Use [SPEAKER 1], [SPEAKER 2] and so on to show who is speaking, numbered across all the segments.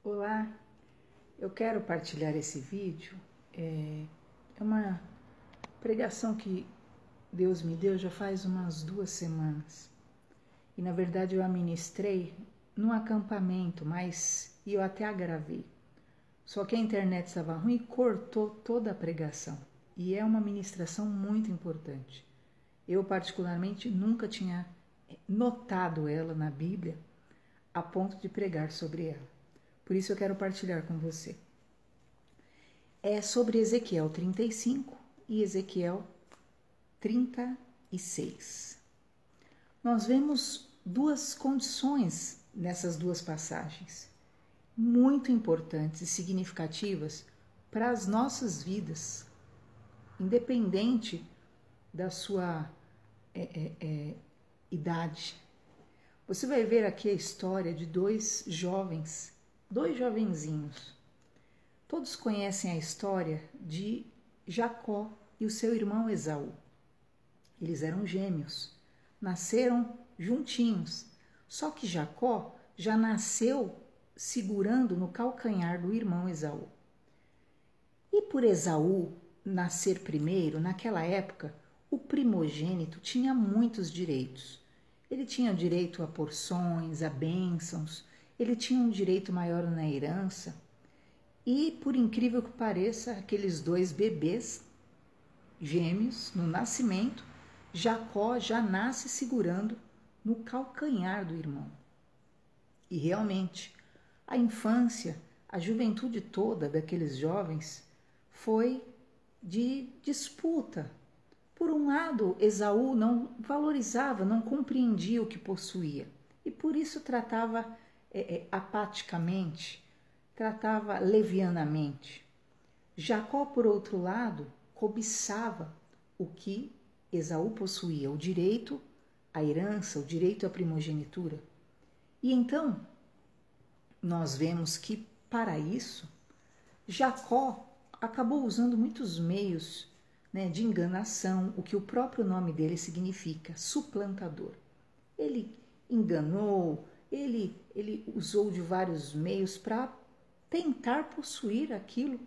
[SPEAKER 1] Olá, eu quero partilhar esse vídeo. É uma pregação que Deus me deu já faz umas 2 semanas. E na verdade eu a ministrei num acampamento, mas eu até a gravei. Só que a internet estava ruim e cortou toda a pregação. E é uma ministração muito importante. Eu particularmente nunca tinha notado ela na Bíblia a ponto de pregar sobre ela. Por isso eu quero partilhar com você. É sobre Ezequiel 35 e Ezequiel 36. Nós vemos duas condições nessas duas passagens, muito importantes e significativas para as nossas vidas, independente da sua idade. Você vai ver aqui a história de dois jovenzinhos. Todos conhecem a história de Jacó e o seu irmão Esaú. Eles eram gêmeos, nasceram juntinhos. Só que Jacó já nasceu segurando no calcanhar do irmão Esaú. E por Esaú nascer primeiro, naquela época, o primogênito tinha muitos direitos. Ele tinha direito a porções, a bênçãos, ele tinha um direito maior na herança. E, por incrível que pareça, aqueles dois bebês gêmeos, no nascimento, Jacó já nasce segurando no calcanhar do irmão. E realmente, a infância, a juventude toda daqueles jovens foi de disputa. Por um lado, Esaú não valorizava, não compreendia o que possuía e por isso tratava apaticamente, tratava levianamente. Jacó, por outro lado, cobiçava o que Esaú possuía, o direito à herança, o direito à primogenitura. E então, nós vemos que, para isso, Jacó acabou usando muitos meios de enganação, o que o próprio nome dele significa, suplantador. Ele enganou, ele usou de vários meios para tentar possuir aquilo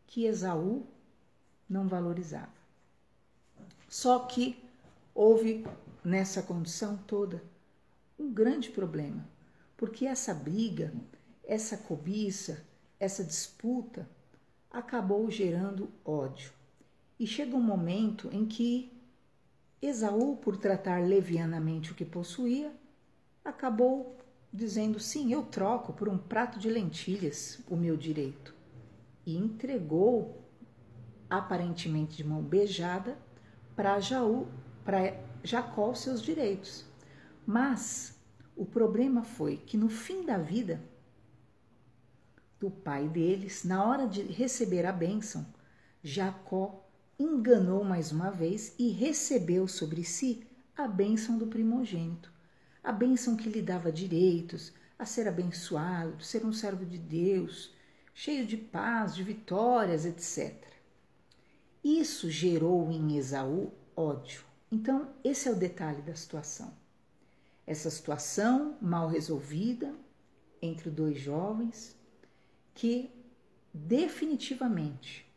[SPEAKER 1] que Esaú não valorizava. Só que houve nessa condição toda um grande problema, porque essa briga, essa cobiça, essa disputa acabou gerando ódio. E chega um momento em que Esaú, por tratar levianamente o que possuía, acabou dizendo, sim, eu troco por um prato de lentilhas o meu direito. E entregou, aparentemente de mão beijada, para Jacó os seus direitos. Mas o problema foi que no fim da vida do pai deles, na hora de receber a bênção, Jacó enganou mais uma vez e recebeu sobre si a bênção do primogênito, a bênção que lhe dava direitos a ser abençoado, ser um servo de Deus, cheio de paz, de vitórias, etc. Isso gerou em Esaú ódio. Então, esse é o detalhe da situação. Essa situação mal resolvida entre dois jovens que definitivamente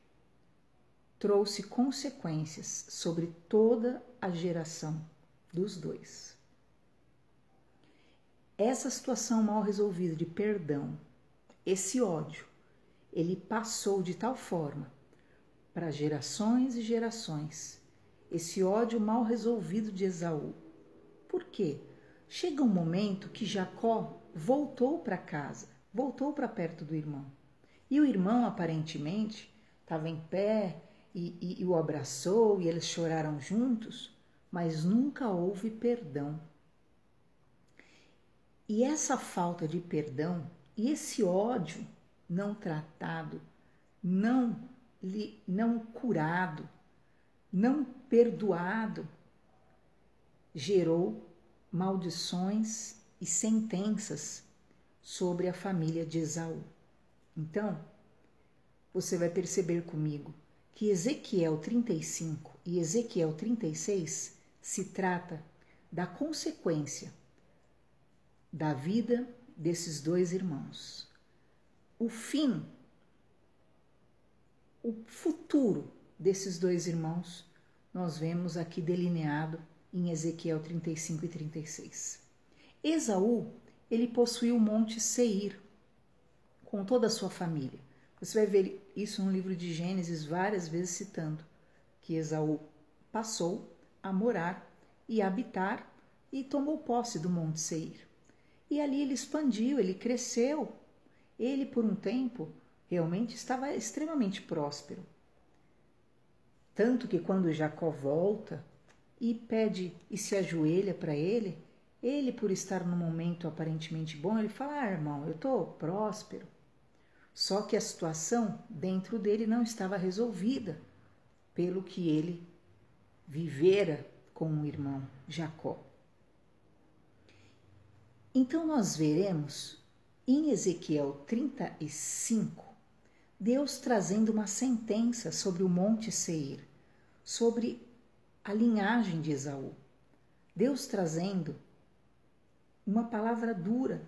[SPEAKER 1] trouxe consequências sobre toda a geração dos dois. Essa situação mal resolvida de perdão, esse ódio, ele passou de tal forma para gerações e gerações, esse ódio mal resolvido de Esaú. Por quê? Chega um momento que Jacó voltou para casa, voltou para perto do irmão. E o irmão, aparentemente, estava em pé, e o abraçou e eles choraram juntos, mas nunca houve perdão. E essa falta de perdão e esse ódio não tratado, não curado, não perdoado, gerou maldições e sentenças sobre a família de Esaú. Então, você vai perceber comigo que Ezequiel 35 e Ezequiel 36 se trata da consequência da vida desses dois irmãos. o fim, o futuro desses dois irmãos, nós vemos aqui delineado em Ezequiel 35 e 36. Esaú, ele possuiu o Monte Seir, com toda a sua família. Você vai ver isso no livro de Gênesis várias vezes citando que Esaú passou a morar e habitar e tomou posse do Monte Seir. E ali ele expandiu, ele cresceu. Ele, por um tempo, realmente estava extremamente próspero. Tanto que quando Jacó volta e pede e se ajoelha para ele, por estar num momento aparentemente bom, ele fala: irmão, eu estou próspero. Só que a situação dentro dele não estava resolvida pelo que ele vivera com o irmão Jacó. Então nós veremos em Ezequiel 35, Deus trazendo uma sentença sobre o Monte Seir, sobre a linhagem de Esaú. Deus trazendo uma palavra dura.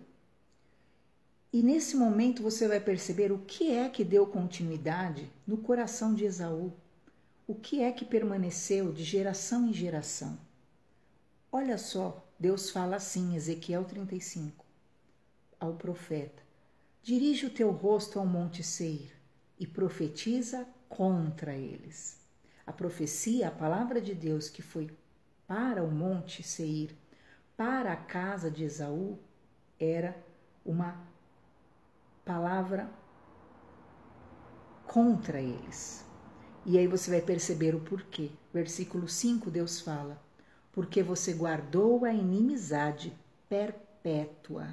[SPEAKER 1] E nesse momento você vai perceber o que é que deu continuidade no coração de Esaú. O que é que permaneceu de geração em geração. Olha só, Deus fala assim, Ezequiel 35, ao profeta: dirige o teu rosto ao Monte Seir e profetiza contra eles. A profecia, a palavra de Deus que foi para o Monte Seir, para a casa de Esaú, era uma palavra contra eles. E aí você vai perceber o porquê. Versículo 5, Deus fala: porque você guardou a inimizade perpétua.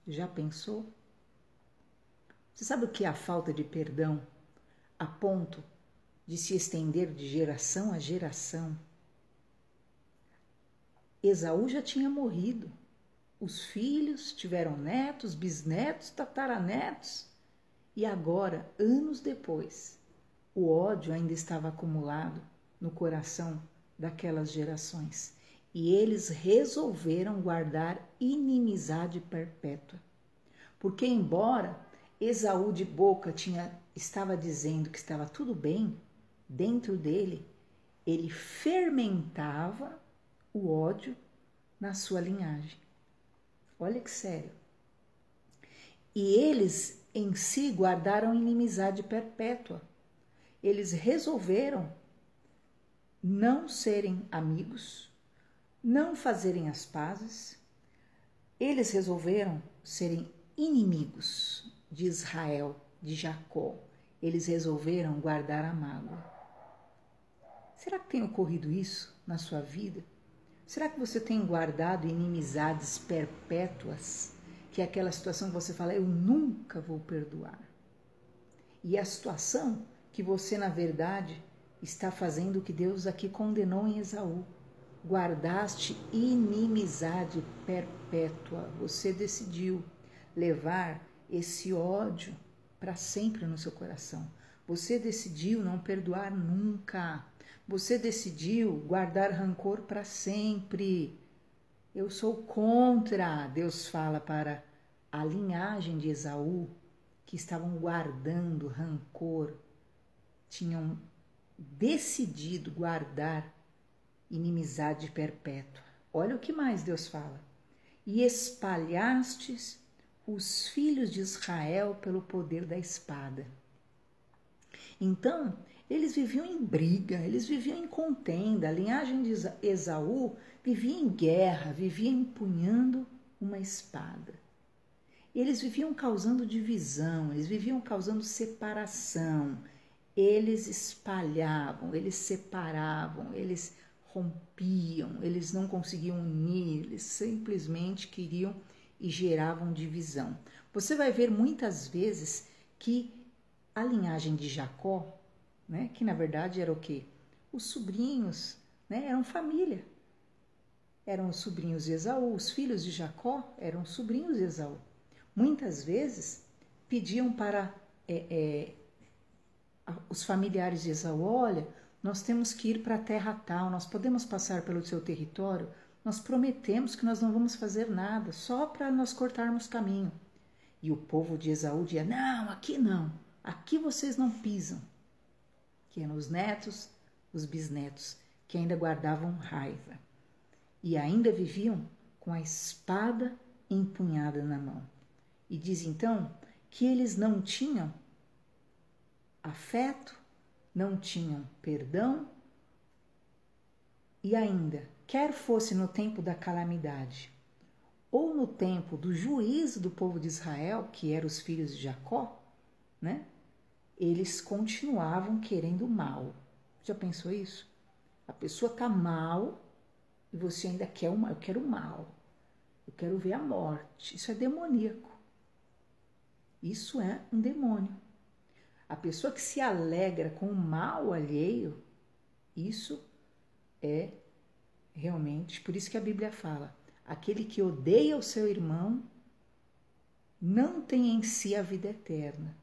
[SPEAKER 1] Já pensou? Você sabe o que é a falta de perdão a ponto de se estender de geração a geração? Esaú já tinha morrido. Os filhos tiveram netos, bisnetos, tataranetos. E agora, anos depois, o ódio ainda estava acumulado no coração daquelas gerações. E eles resolveram guardar inimizade perpétua. Porque embora Esaú de boca estava dizendo que estava tudo bem, dentro dele, ele fermentava o ódio na sua linhagem. Olha que sério. E eles em si guardaram inimizade perpétua. Eles resolveram não serem amigos, não fazerem as pazes. Eles resolveram serem inimigos de Israel, de Jacó. Eles resolveram guardar a mágoa. Será que tem ocorrido isso na sua vida? Será que você tem guardado inimizades perpétuas? Que é aquela situação que você fala: eu nunca vou perdoar. E a situação que você, na verdade, está fazendo o que Deus aqui condenou em Esaú. Guardaste inimizade perpétua. Você decidiu levar esse ódio para sempre no seu coração. Você decidiu não perdoar nunca. Você decidiu guardar rancor para sempre. Eu sou contra, Deus fala para a linhagem de Esaú, que estavam guardando rancor, tinham decidido guardar inimizade perpétua. Olha o que mais Deus fala: e espalhastes os filhos de Israel pelo poder da espada. Então, eles viviam em briga, eles viviam em contenda. A linhagem de Esaú vivia em guerra, vivia empunhando uma espada. Eles viviam causando divisão, eles viviam causando separação. Eles espalhavam, eles separavam, eles rompiam, eles não conseguiam unir, eles simplesmente queriam e geravam divisão. Você vai ver muitas vezes que a linhagem de Jacó, né, que na verdade era o quê? Os sobrinhos, né, eram família. Eram os sobrinhos de Esaú, os filhos de Jacó eram os sobrinhos de Esaú. Muitas vezes pediam para os familiares de Esaú: olha, nós temos que ir para a terra tal, nós podemos passar pelo seu território? Nós prometemos que nós não vamos fazer nada, só para nós cortarmos caminho. E o povo de Esaú dizia, não, aqui vocês não pisam. Que eram os netos, os bisnetos, que ainda guardavam raiva. E ainda viviam com a espada empunhada na mão. E diz então que eles não tinham afeto, não tinham perdão, e ainda, quer fosse no tempo da calamidade, ou no tempo do juízo do povo de Israel, que eram os filhos de Jacó, né? Eles continuavam querendo o mal. Já pensou isso? A pessoa tá mal e você ainda quer o mal. Eu quero o mal. Eu quero ver a morte. Isso é demoníaco. Isso é um demônio. A pessoa que se alegra com o mal alheio, isso é realmente, por isso que a Bíblia fala, aquele que odeia o seu irmão não tem em si a vida eterna,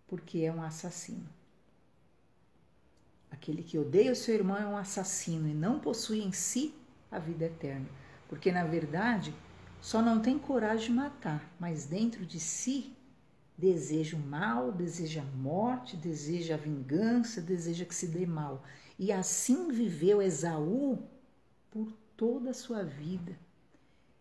[SPEAKER 1] porque é um assassino. Aquele que odeia o seu irmão é um assassino e não possui em si a vida eterna, porque na verdade só não tem coragem de matar, mas dentro de si deseja o mal, deseja a morte, deseja a vingança, deseja que se dê mal. E assim viveu Esaú por toda a sua vida.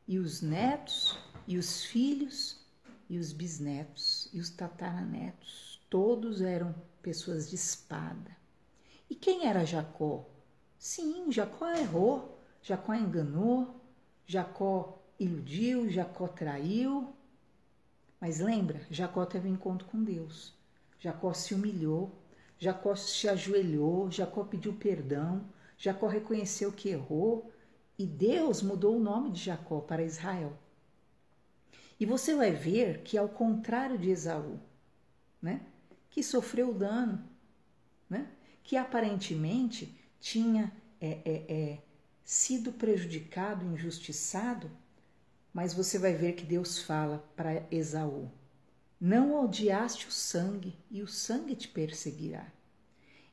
[SPEAKER 1] E os netos, e os filhos, e os bisnetos, e os tataranetos, todos eram pessoas de espada. E quem era Jacó? Sim, Jacó errou, Jacó enganou, Jacó iludiu, Jacó traiu. Mas lembra, Jacó teve um encontro com Deus. Jacó se humilhou, Jacó se ajoelhou, Jacó pediu perdão, Jacó reconheceu que errou e Deus mudou o nome de Jacó para Israel. E você vai ver que ao contrário de Esaú, né, que sofreu dano, né, que aparentemente tinha sido prejudicado, injustiçado, mas você vai ver que Deus fala para Esaú, não odiaste o sangue e o sangue te perseguirá.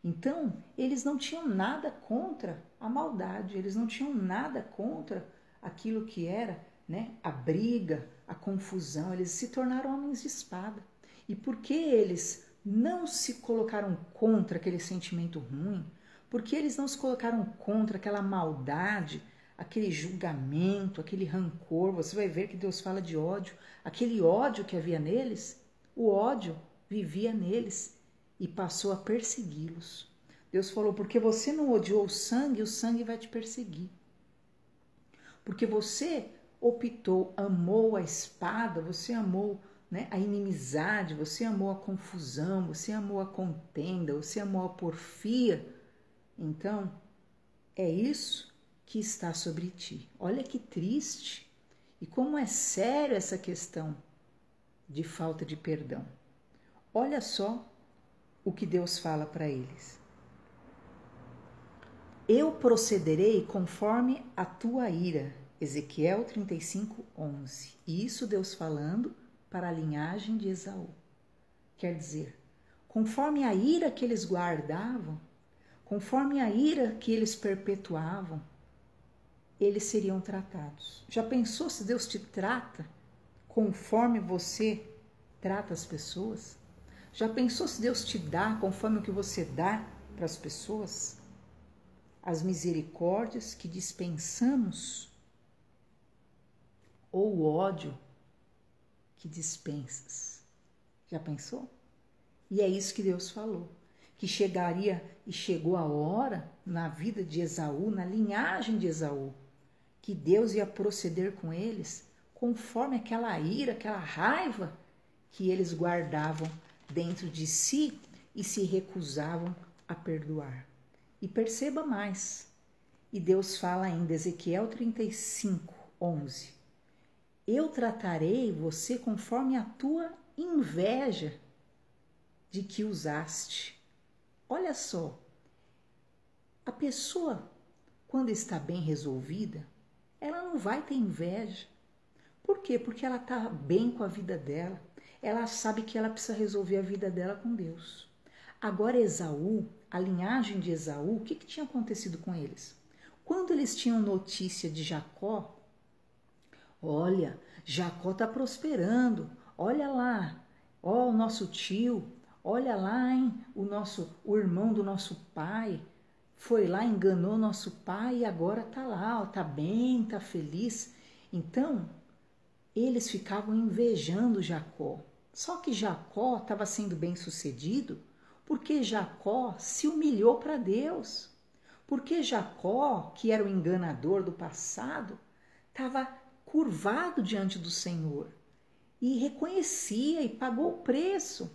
[SPEAKER 1] Então, eles não tinham nada contra a maldade, eles não tinham nada contra aquilo que era, né, a briga, a confusão, eles se tornaram homens de espada. E porque eles não se colocaram contra aquele sentimento ruim, porque eles não se colocaram contra aquela maldade, aquele julgamento, aquele rancor, você vai ver que Deus fala de ódio, aquele ódio que havia neles, o ódio vivia neles e passou a persegui-los. Deus falou, porque você não odiou o sangue vai te perseguir. Porque você optou, amou a espada, você amou, né, a inimizade, você amou a confusão, você amou a contenda, você amou a porfia. Então, é isso que está sobre ti. Olha que triste e como é sério essa questão de falta de perdão. Olha só o que Deus fala para eles. Eu procederei conforme a tua ira. Ezequiel 35:11. E isso Deus falando para a linhagem de Esaú. Quer dizer, conforme a ira que eles guardavam, conforme a ira que eles perpetuavam, eles seriam tratados. Já pensou se Deus te trata conforme você trata as pessoas? Já pensou se Deus te dá conforme o que você dá para as pessoas? As misericórdias que dispensamos ou o ódio que dispensas? Já pensou? E é isso que Deus falou, que chegaria e chegou a hora na vida de Esaú, na linhagem de Esaú, que Deus ia proceder com eles conforme aquela ira, aquela raiva que eles guardavam dentro de si e se recusavam a perdoar. E perceba mais, e Deus fala ainda, Ezequiel 35:11, eu tratarei você conforme a tua inveja de que usaste. Olha só, a pessoa, quando está bem resolvida, ela não vai ter inveja. Por quê? Porque ela está bem com a vida dela. Ela sabe que ela precisa resolver a vida dela com Deus. Agora Esaú, a linhagem de Esaú, o que tinha acontecido com eles? Quando eles tinham notícia de Jacó, olha, Jacó está prosperando, olha lá, ó o nosso tio, olha lá, hein, o irmão do nosso pai, foi lá, enganou nosso pai e agora está lá, está bem, está feliz. Então, eles ficavam invejando Jacó. Só que Jacó estava sendo bem sucedido porque Jacó se humilhou para Deus. Porque Jacó, que era o enganador do passado, estava curvado diante do Senhor e reconhecia e pagou o preço.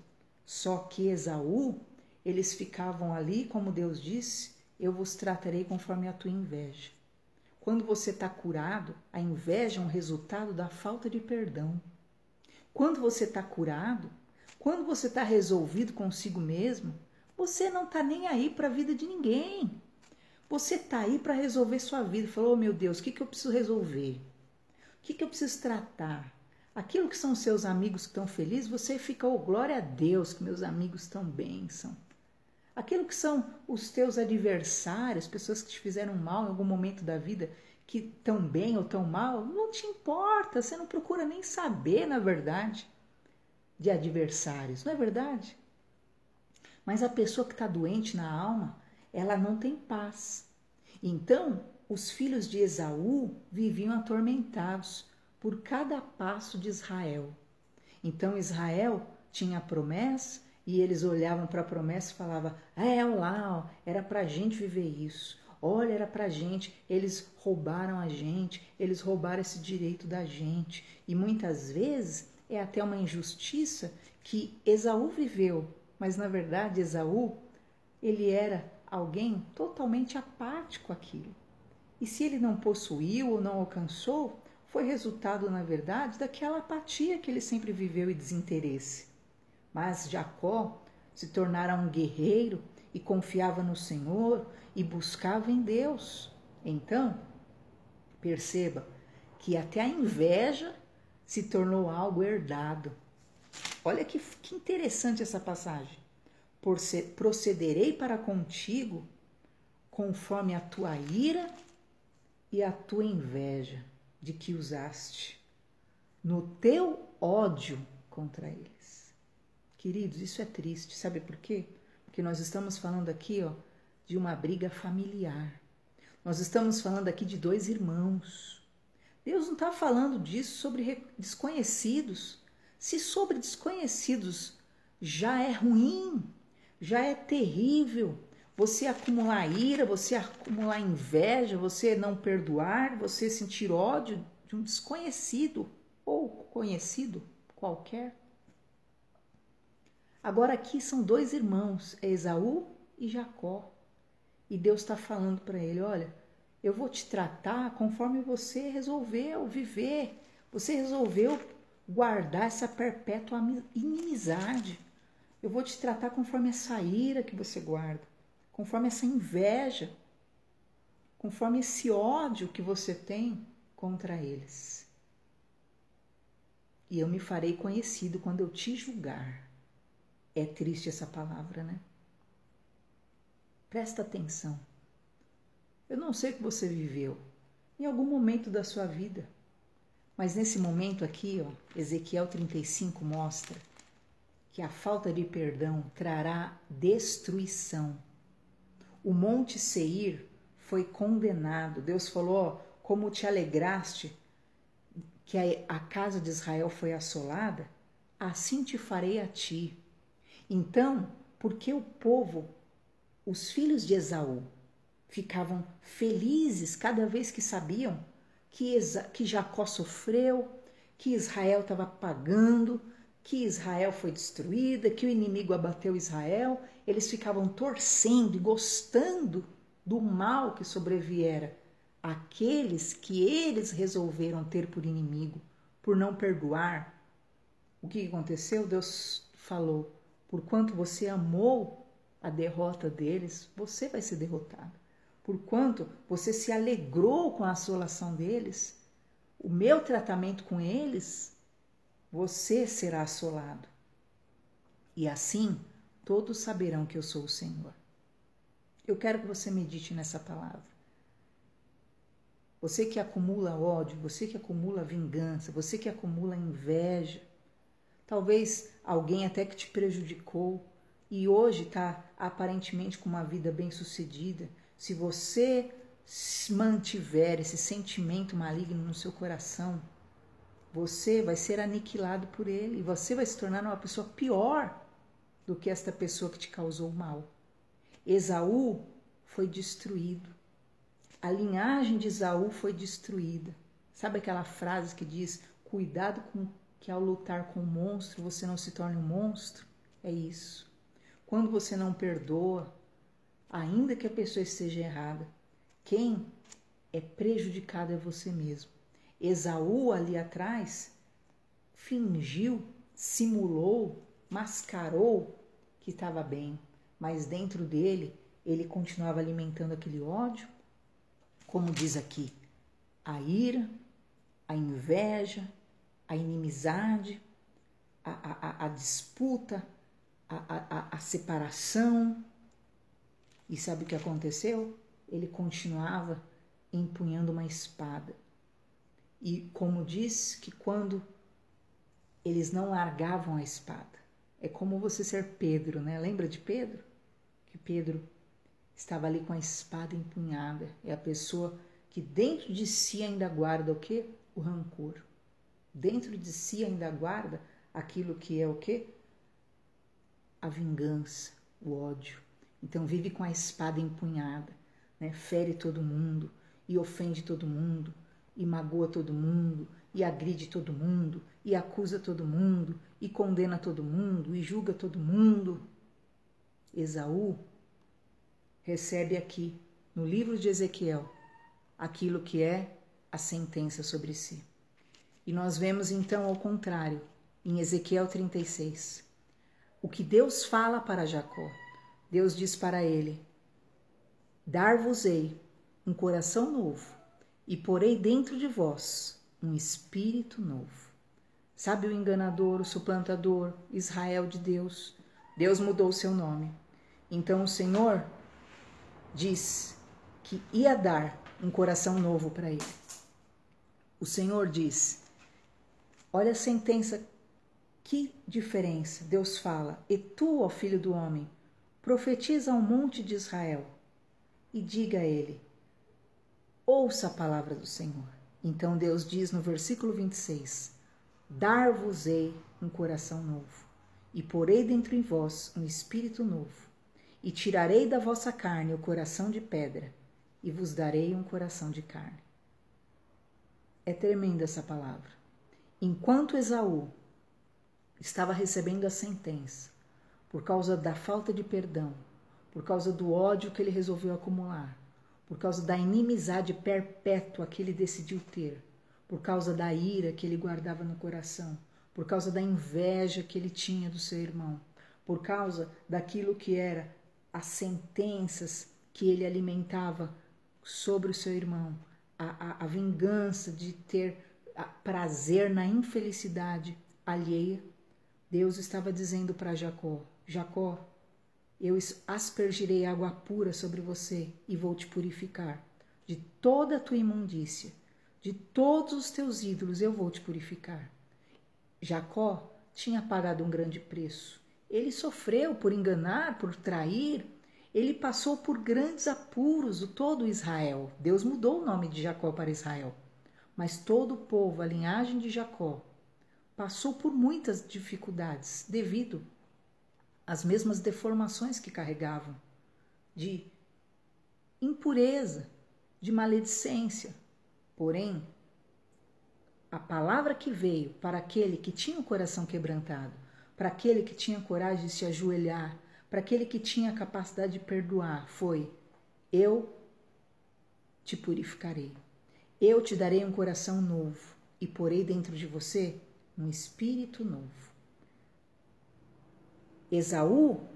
[SPEAKER 1] Só que Esaú, eles ficavam ali, como Deus disse, eu vos tratarei conforme a tua inveja. Quando você está curado, a inveja é um resultado da falta de perdão. Quando você está curado, quando você está resolvido consigo mesmo, você não está nem aí para a vida de ninguém. Você está aí para resolver sua vida. Falou, oh, meu Deus, o que eu preciso resolver? O que eu preciso tratar? Aquilo que são seus amigos que estão felizes, você fica, oh, glória a Deus que meus amigos estão bênção. Aquilo que são os teus adversários, pessoas que te fizeram mal em algum momento da vida, que estão bem ou estão mal, não te importa, você não procura nem saber, na verdade, de adversários, não é verdade? Mas a pessoa que está doente na alma, ela não tem paz. Então, os filhos de Esaú viviam atormentados por cada passo de Israel. Então, Israel tinha a promessa e eles olhavam para a promessa e falavam, olha lá, ó, era para a gente viver isso. Olha, era para a gente, eles roubaram a gente, eles roubaram esse direito da gente. E muitas vezes é até uma injustiça que Esaú viveu, mas na verdade Esaú, ele era alguém totalmente apático àquilo. E se ele não possuiu ou não alcançou, foi resultado, na verdade, daquela apatia que ele sempre viveu e desinteresse. Mas Jacó se tornara um guerreiro e confiava no Senhor e buscava em Deus. Então, perceba que até a inveja se tornou algo herdado. Olha que interessante essa passagem. Procederei para contigo conforme a tua ira e a tua inveja de que usaste no teu ódio contra eles. Queridos, isso é triste, sabe por quê? Porque nós estamos falando aqui, ó, de uma briga familiar. Nós estamos falando aqui de dois irmãos. Deus não está falando disso sobre desconhecidos. Se sobre desconhecidos já é ruim, já é terrível, você acumular ira, você acumular inveja, você não perdoar, você sentir ódio de um desconhecido ou conhecido qualquer. Agora aqui são dois irmãos, é Esaú e Jacó. E Deus está falando para ele, olha, eu vou te tratar conforme você resolveu viver. Você resolveu guardar essa perpétua inimizade. Eu vou te tratar conforme essa ira que você guarda, conforme essa inveja, conforme esse ódio que você tem contra eles. E eu me farei conhecido quando eu te julgar. É triste essa palavra, né? Presta atenção. Eu não sei o que você viveu em algum momento da sua vida, mas nesse momento aqui, ó, Ezequiel 35 mostra que a falta de perdão trará destruição. O Monte Seir foi condenado. Deus falou, ó, como te alegraste que a casa de Israel foi assolada, assim te farei a ti. Então, porque o povo, os filhos de Esaú, ficavam felizes cada vez que sabiam que Jacó sofreu, que Israel estava pagando, que Israel foi destruída, que o inimigo abateu Israel, eles ficavam torcendo e gostando do mal que sobreviera àqueles que eles resolveram ter por inimigo, por não perdoar. O que aconteceu? Deus falou, porquanto você amou a derrota deles, você vai ser derrotado. Porquanto você se alegrou com a assolação deles, o meu tratamento com eles, você será assolado. E assim, todos saberão que eu sou o Senhor. Eu quero que você medite nessa palavra. você que acumula ódio, você que acumula vingança, você que acumula inveja, talvez alguém até que te prejudicou e hoje está aparentemente com uma vida bem-sucedida. Se você mantiver esse sentimento maligno no seu coração, você vai ser aniquilado por ele e você vai se tornar uma pessoa pior do que esta pessoa que te causou mal. Esaú foi destruído. A linhagem de Esaú foi destruída. Sabe aquela frase que diz: cuidado com que ao lutar com o monstro você não se torne um monstro? É isso. Quando você não perdoa, ainda que a pessoa esteja errada, quem é prejudicado é você mesmo. Esaú ali atrás fingiu, simulou, mascarou que estava bem, mas dentro dele ele continuava alimentando aquele ódio, como diz aqui, a ira, a inveja, a inimizade, a disputa, a separação. E sabe o que aconteceu? Ele continuava empunhando uma espada. E como diz que quando eles não largavam a espada, é como você ser Pedro, né? Lembra de Pedro? Que Pedro estava ali com a espada empunhada. É a pessoa que dentro de si ainda guarda o quê? O rancor. Dentro de si ainda guarda aquilo que é o quê? A vingança, o ódio. Então vive com a espada empunhada, né? Fere todo mundo e ofende todo mundo e magoa todo mundo e agride todo mundo e acusa todo mundo e condena todo mundo e julga todo mundo. Esaú recebe aqui no livro de Ezequiel aquilo que é a sentença sobre si. E nós vemos então ao contrário em Ezequiel 36. O que Deus fala para Jacó, Deus diz para ele: dar-vos-ei um coração novo e porei dentro de vós um espírito novo. Sabe o enganador, o suplantador, Israel de Deus? Deus mudou o seu nome. Então o Senhor diz que ia dar um coração novo para ele. O Senhor diz: olha a sentença, que diferença. Deus fala: e tu, ó filho do homem, profetiza ao monte de Israel e diga a ele: ouça a palavra do Senhor. Então Deus diz no versículo 26: dar-vos-ei um coração novo e porei dentro em vós um espírito novo e tirarei da vossa carne o coração de pedra e vos darei um coração de carne. É tremenda essa palavra. Enquanto Esaú estava recebendo a sentença por causa da falta de perdão, por causa do ódio que ele resolveu acumular, por causa da inimizade perpétua que ele decidiu ter, por causa da ira que ele guardava no coração, por causa da inveja que ele tinha do seu irmão, por causa daquilo que era as sentenças que ele alimentava sobre o seu irmão, a vingança de ter prazer na infelicidade alheia. Deus estava dizendo para Jacó: Jacó, eu aspergirei água pura sobre você e vou te purificar de toda a tua imundícia, de todos os teus ídolos eu vou te purificar. Jacó tinha pagado um grande preço. Ele sofreu por enganar, por trair. Ele passou por grandes apuros, todo Israel. Deus mudou o nome de Jacó para Israel. Mas todo o povo, a linhagem de Jacó, passou por muitas dificuldades devido às mesmas deformações que carregavam, de impureza, de maledicência. Porém, a palavra que veio para aquele que tinha o coração quebrantado, para aquele que tinha coragem de se ajoelhar, para aquele que tinha a capacidade de perdoar, foi: eu te purificarei. Eu te darei um coração novo e porei dentro de você um espírito novo. Esaú,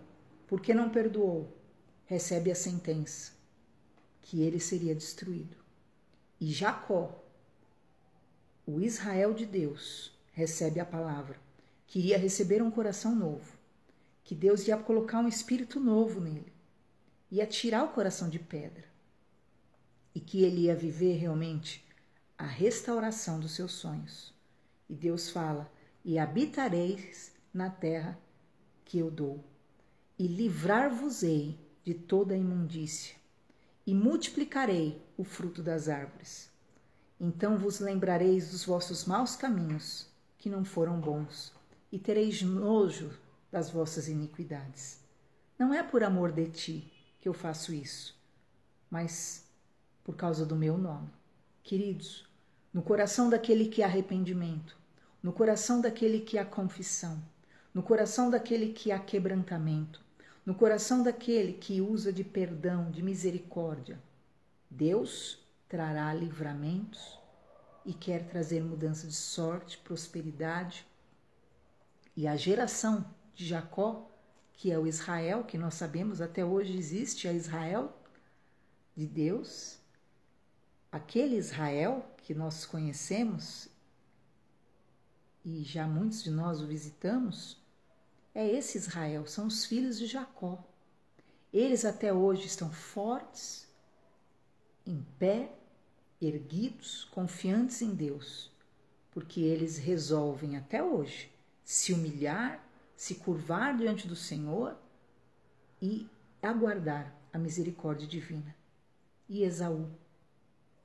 [SPEAKER 1] porque não perdoou, recebe a sentença que ele seria destruído. E Jacó, o Israel de Deus, recebe a palavra que iria receber um coração novo, que Deus ia colocar um espírito novo nele, ia tirar o coração de pedra. e que ele ia viver realmente a restauração dos seus sonhos. E Deus fala: e habitareis na terra que eu dou, e livrar-vos-ei de toda a imundícia, e multiplicarei o fruto das árvores. Então vos lembrareis dos vossos maus caminhos, que não foram bons, e tereis nojo das vossas iniquidades. Não é por amor de ti que eu faço isso, mas por causa do meu nome. Queridos, no coração daquele que há arrependimento, no coração daquele que há confissão, no coração daquele que há quebrantamento, no coração daquele que usa de perdão, de misericórdia, Deus trará livramentos e quer trazer mudança de sorte, prosperidade. E a geração de Jacó, que é o Israel, que nós sabemos até hoje existe a Israel de Deus, aquele Israel que nós conhecemos e já muitos de nós o visitamos, é esse Israel, são os filhos de Jacó. Eles até hoje estão fortes, em pé, erguidos, confiantes em Deus, porque eles resolvem até hoje se humilhar, se curvar diante do Senhor e aguardar a misericórdia divina. E Esaú,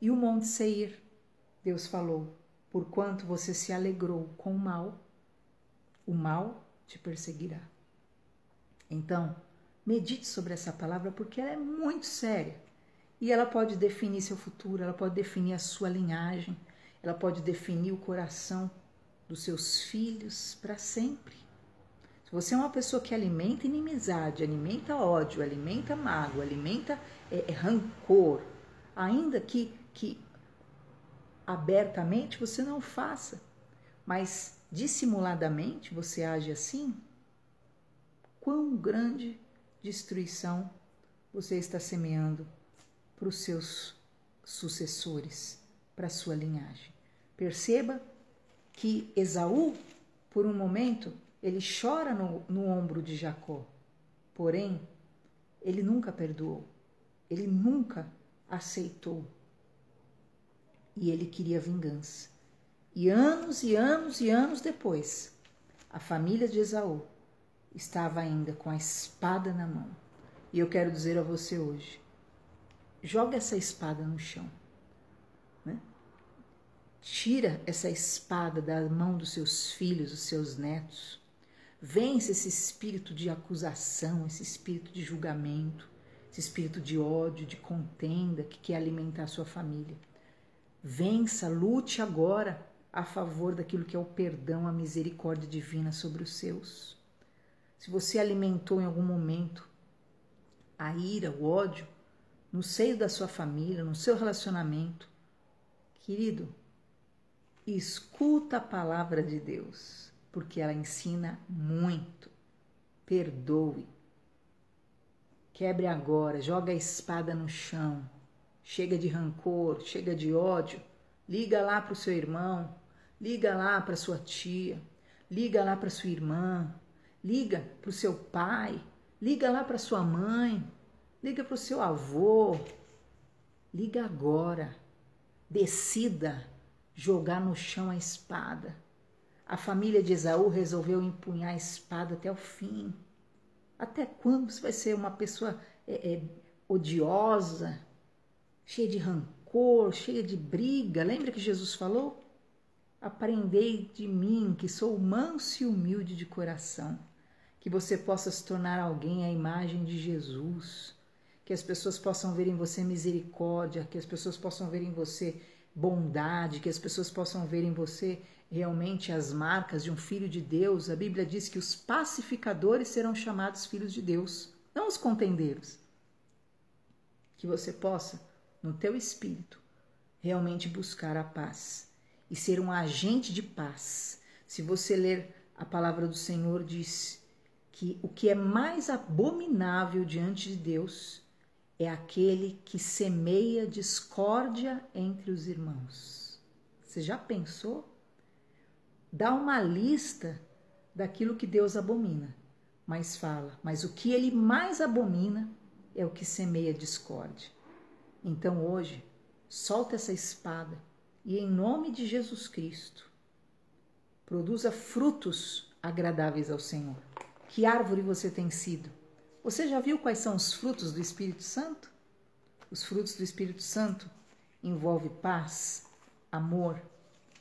[SPEAKER 1] e o Monte Seir, Deus falou: porquanto você se alegrou com o mal te perseguirá. Então, medite sobre essa palavra, porque ela é muito séria. E ela pode definir seu futuro, ela pode definir a sua linhagem, ela pode definir o coração dos seus filhos para sempre. Se você é uma pessoa que alimenta inimizade, alimenta ódio, alimenta mágoa, alimenta rancor, ainda que abertamente você não faça, mas dissimuladamente você age assim, quão grande destruição você está semeando para os seus sucessores, para a sua linhagem. Perceba que Esaú, por um momento, ele chora no ombro de Jacó, porém, ele nunca perdoou, ele nunca aceitou, e ele queria vingança. E anos e anos e anos depois, a família de Esaú estava ainda com a espada na mão. E eu quero dizer a você hoje, joga essa espada no chão, né? Tira essa espada da mão dos seus filhos, dos seus netos. Vence esse espírito de acusação, esse espírito de julgamento, esse espírito de ódio, de contenda que quer alimentar a sua família. Vença, lute agora a favor daquilo que é o perdão, a misericórdia divina sobre os seus. Se você alimentou em algum momento a ira, o ódio, no seio da sua família, no seu relacionamento, querido, escuta a palavra de Deus, porque ela ensina muito. Perdoe. Quebre agora, joga a espada no chão. Chega de rancor, chega de ódio. Liga lá para o seu irmão, liga lá para sua tia, liga lá para sua irmã, liga para o seu pai, liga lá para sua mãe, liga para o seu avô. Liga agora. Decida jogar no chão a espada. A família de Esaú resolveu empunhar a espada até o fim. Até quando você vai ser uma pessoa odiosa, cheia de rancor, cheia de briga? Lembra que Jesus falou? Aprendei de mim, que sou manso e humilde de coração. Que você possa se tornar alguém à imagem de Jesus. Que as pessoas possam ver em você misericórdia, que as pessoas possam ver em você bondade, que as pessoas possam ver em você realmente as marcas de um filho de Deus. A Bíblia diz que os pacificadores serão chamados filhos de Deus, não os contendeiros. Que você possa, no teu espírito, realmente buscar a paz e ser um agente de paz. Se você ler a palavra do Senhor, diz que o que é mais abominável diante de Deus é aquele que semeia discórdia entre os irmãos. Você já pensou? Dá uma lista daquilo que Deus abomina, mas fala, mas o que ele mais abomina é o que semeia discórdia. Então hoje, solta essa espada e, em nome de Jesus Cristo, produza frutos agradáveis ao Senhor. Que árvore você tem sido? Você já viu quais são os frutos do Espírito Santo? Os frutos do Espírito Santo envolvem paz, amor,